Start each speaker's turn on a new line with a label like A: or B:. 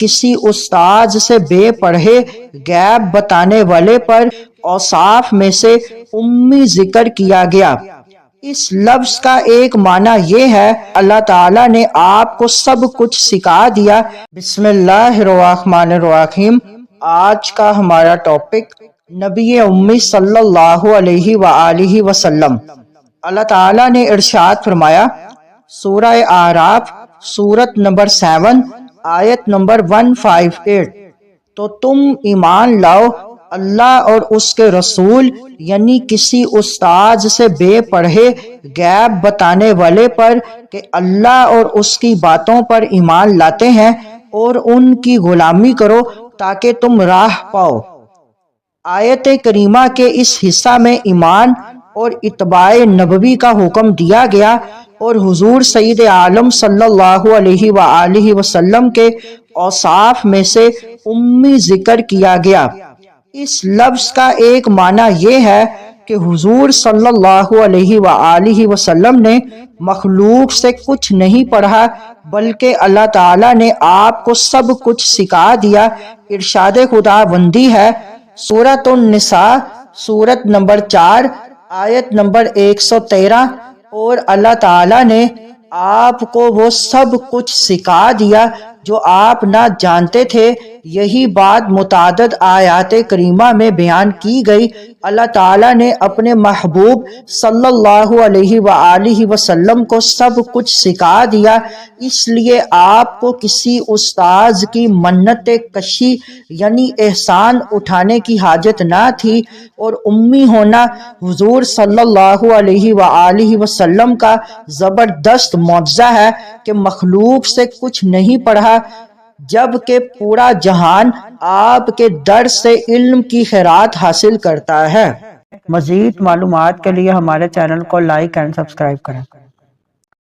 A: کسی استاذ سے بے پڑھے غیب بتانے والے پر اوصاف میں سے امی ذکر کیا گیا۔ اس لفظ کا ایک معنی یہ ہے اللہ تعالیٰ نے آپ کو سب کچھ سکھا دیا۔ بسم اللہ الرحمن الرحیم۔ آج کا ہمارا ٹاپک نبی امی صلی اللہ علیہ وآلہ وسلم۔ اللہ تعالیٰ نے ارشاد فرمایا، سورہ اعراف سورت نمبر 7 آیت نمبر 158، تو تم ایمان لاؤ اللہ اور اس کے رسول یعنی کسی استاذ سے بے پڑھے غیب بتانے والے پر کہ اللہ اور اس کی باتوں پر ایمان لاتے ہیں اور ان کی غلامی کرو تاکہ تم راہ پاؤ۔ آیت کریمہ کے اس حصہ میں ایمان اور اتباع نبوی کا حکم دیا گیا اور حضور سید عالم صلی اللہ علیہ وآلہ وسلم کے اوصاف میں سے امی ذکر کیا گیا۔ اس لفظ کا ایک معنی یہ ہے کہ حضور صلی اللہ علیہ وآلہ وسلم نے مخلوق سے کچھ نہیں پڑھا بلکہ اللہ تعالیٰ نے آپ کو سب کچھ سکھا دیا۔ ارشاد خداوندی ہے سورۃ النساء سورت نمبر 4 آیت نمبر 113، اور اللہ تعالیٰ نے آپ کو وہ سب کچھ سکھا دیا جو آپ نہ جانتے تھے۔ یہی بات متعدد آیات کریمہ میں بیان کی گئی۔ اللہ تعالیٰ نے اپنے محبوب صلی اللہ علیہ وآلہ وسلم کو سب کچھ سکھا دیا، اس لیے آپ کو کسی استاذ کی منت کشی یعنی احسان اٹھانے کی حاجت نہ تھی، اور امی ہونا حضور صلی اللہ علیہ وآلہ وسلم کا زبردست معجزہ ہے کہ مخلوق سے کچھ نہیں پڑھا جبکہ پورا جہان آپ کے در سے علم کی خیرات حاصل کرتا ہے۔ مزید معلومات کے لیے ہمارے چینل کو لائک اینڈ سبسکرائب کریں۔